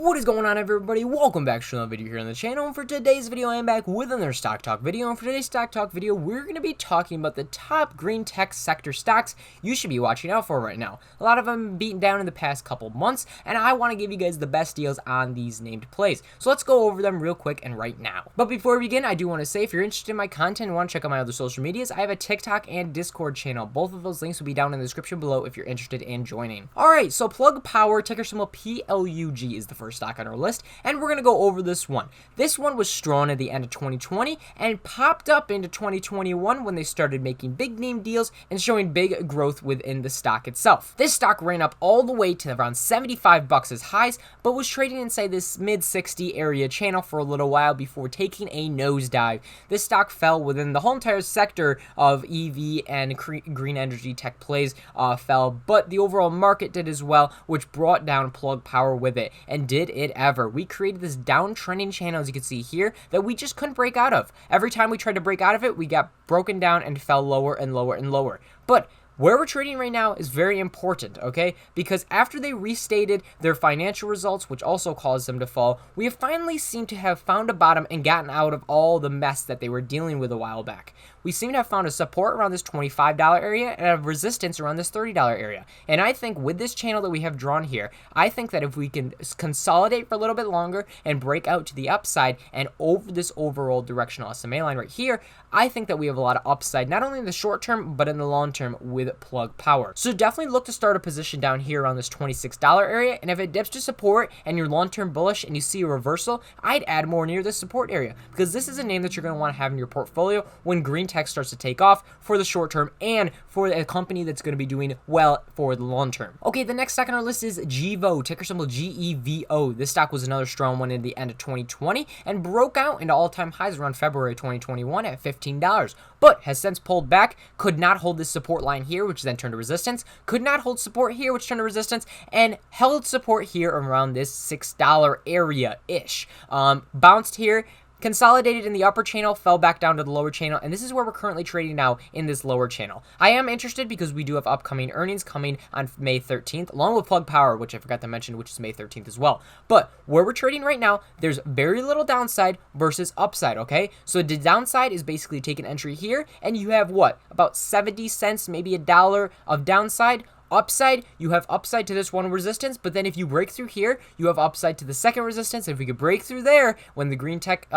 What is going on, everybody? Welcome back to another video here on the channel. And for today's video, I am back with another Stock Talk video. And for today's Stock Talk video, we're going to be talking about the top green tech sector stocks you should be watching out for right now. A lot of them beaten down in the past couple months, and I want to give you guys the best deals on these named plays. So let's go over them real quick and right now. But before we begin, I do want to say, if you're interested in my content and want to check out my other social medias, I have a TikTok and Discord channel. Both of those links will be down in the description below if you're interested in joining. Alright, so Plug Power, ticker symbol PLUG, is the first stock on our list, and we're going to go over this one. This one was strong at the end of 2020 and popped up into 2021 when they started making big name deals and showing big growth within the stock itself. This stock ran up all the way to around 75 bucks as highs, but was trading inside this mid 60 area channel for a little while before taking a nosedive. This stock fell within the whole entire sector of EV and green energy tech plays fell, but the overall market did as well, which brought down Plug Power with it. And did it ever? We created this downtrending channel, as you can see here, that we just couldn't break out of. Every time we tried to break out of it, we got broken down and fell lower and lower and lower. But where we're trading right now is very important, okay? Because after they restated their financial results, which also caused them to fall, we have finally seemed to have found a bottom and gotten out of all the mess that they were dealing with a while back. We seem to have found a support around this $25 area and a resistance around this $30 area. And I think with this channel that we have drawn here, I think that if we can consolidate for a little bit longer and break out to the upside and over this overall directional SMA line right here, I think that we have a lot of upside, not only in the short term, but in the long term with Plug Power. So definitely look to start a position down here around this $26 area. And if it dips to support and you're long-term bullish and you see a reversal, I'd add more near the support area, because this is a name that you're going to want to have in your portfolio when green tech starts to take off for the short term and for a company that's going to be doing well for the long term. Okay, the next stock on our list is GEVO, ticker symbol GEVO. This stock was another strong one in the end of 2020 and broke out into all-time highs around February 2021 at $15, but has since pulled back, could not hold this support line here, which then turned to resistance, could not hold support here, which turned to resistance, and held support here around this $6 area-ish. Bounced here, consolidated in the upper channel, fell back down to the lower channel, and this is where we're currently trading now, in this lower channel. I am interested because we do have upcoming earnings coming on May 13th, along with Plug Power, which I forgot to mention, which is May 13th as well. But where we're trading right now, there's very little downside versus upside, okay? So the downside is basically take an entry here, and you have what? About 70 cents, maybe $1 of downside. Upside, you have upside to this one resistance, but then if you break through here, you have upside to the second resistance. If we could break through there, when the green tech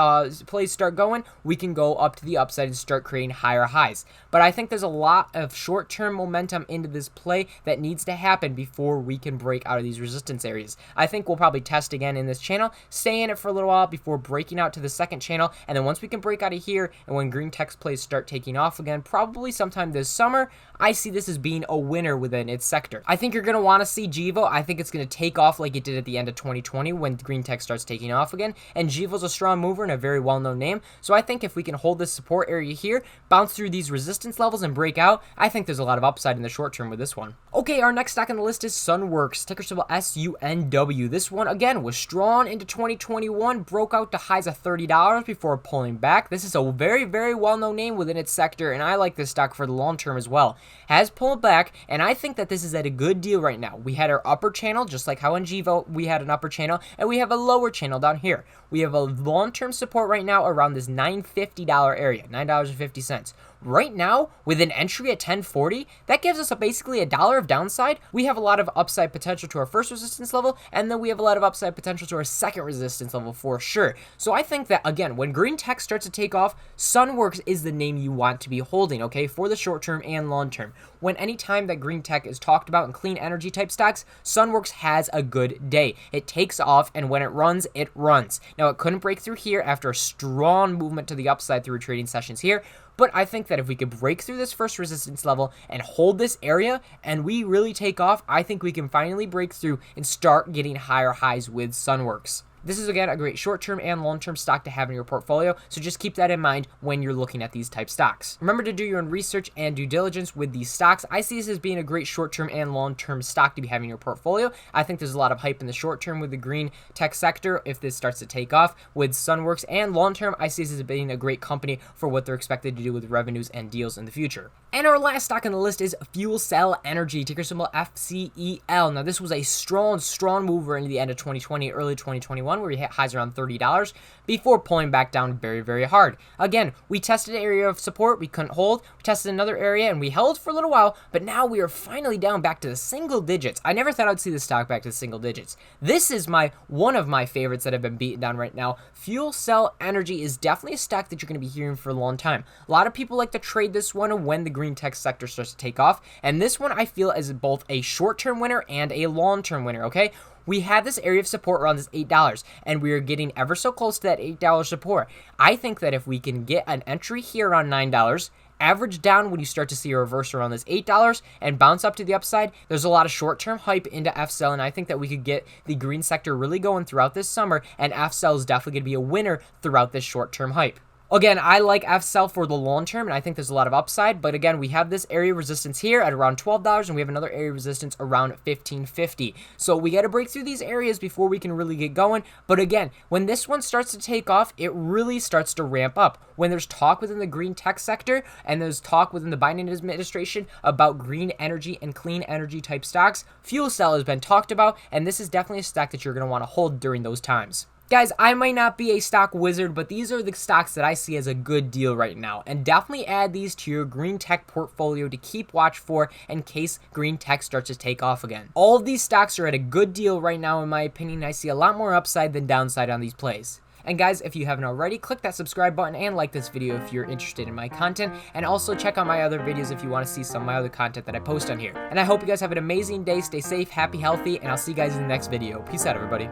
plays start going, we can go up to the upside and start creating higher highs. But I think there's a lot of short-term momentum into this play that needs to happen before we can break out of these resistance areas. I think we'll probably test again in this channel, stay in it for a little while before breaking out to the second channel, and then once we can break out of here, and when green tech plays start taking off again, probably sometime this summer, I see this as being a winner within its sector. I think you're going to want to see GEVO. I think it's going to take off like it did at the end of 2020 when green tech starts taking off again, and GEVO's a strong mover and a very well-known name, so I think if we can hold this support area here, bounce through these resistance levels and break out, I think there's a lot of upside in the short term with this one. Okay, our next stock on the list is SUNW, ticker symbol SUNW. This one, again, was strong into 2021, broke out to highs of $30 before pulling back. This is a very, very well-known name within its sector, and I like this stock for the long term as well. Has pulled back, and I think that this is at a good deal right now. We had our upper channel, just like how in GEVO we had an upper channel, and we have a lower channel down here. We have a long-term support right now around this $9.50 area, $9.50. Right now, with an entry at $10.40, that gives us basically $1 of downside. We have a lot of upside potential to our first resistance level, and then we have a lot of upside potential to our second resistance level for sure. So I think that, again, when green tech starts to take off, SUNW is the name you want to be holding, okay, for the short term and long term. When any time that green tech is talked about in clean energy type stocks, SUNW has a good day. It takes off, and when it runs, it runs. Now, it couldn't break through here after a strong movement to the upside through trading sessions here, but I think that if we could break through this first resistance level and hold this area and we really take off, I think we can finally break through and start getting higher highs with SUNW. This is, again, a great short-term and long-term stock to have in your portfolio, so just keep that in mind when you're looking at these type stocks. Remember to do your own research and due diligence with these stocks. I see this as being a great short-term and long-term stock to be having in your portfolio. I think there's a lot of hype in the short term with the green tech sector if this starts to take off with Sunworks, and long-term, I see this as being a great company for what they're expected to do with revenues and deals in the future. And our last stock on the list is FCEL Energy, ticker symbol FCEL. Now, this was a strong mover into the end of 2020, early 2021, where we hit highs around $30 before pulling back down very hard. Again, we tested an area of support, we couldn't hold. We tested another area and we held for a little while, but now we are finally down back to the single digits. I never thought I'd see the stock back to the single digits. This is one of my favorites that have been beaten down right now. FCEL Energy is definitely a stock that you're going to be hearing for a long time. A lot of people like to trade this one when the green tech sector starts to take off, and this one I feel is both a short-term winner and a long-term winner, okay? We had this area of support around this $8, and we are getting ever so close to that $8 support. I think that if we can get an entry here around $9, average down when you start to see a reverse around this $8 and bounce up to the upside, there's a lot of short-term hype into FCEL, and I think that we could get the green sector really going throughout this summer, and FCEL is definitely going to be a winner throughout this short-term hype. Again, I like FCEL for the long term, and I think there's a lot of upside. But again, we have this area resistance here at around $12, and we have another area resistance around $15.50. So we got to break through these areas before we can really get going. But again, when this one starts to take off, it really starts to ramp up. When there's talk within the green tech sector, and there's talk within the Biden administration about green energy and clean energy type stocks, FCEL has been talked about, and this is definitely a stock that you're going to want to hold during those times. Guys, I might not be a stock wizard, but these are the stocks that I see as a good deal right now. And definitely add these to your green tech portfolio to keep watch for in case green tech starts to take off again. All of these stocks are at a good deal right now, in my opinion. I see a lot more upside than downside on these plays. And guys, if you haven't already, click that subscribe button and like this video if you're interested in my content. And also check out my other videos if you want to see some of my other content that I post on here. And I hope you guys have an amazing day. Stay safe, happy, healthy, and I'll see you guys in the next video. Peace out, everybody.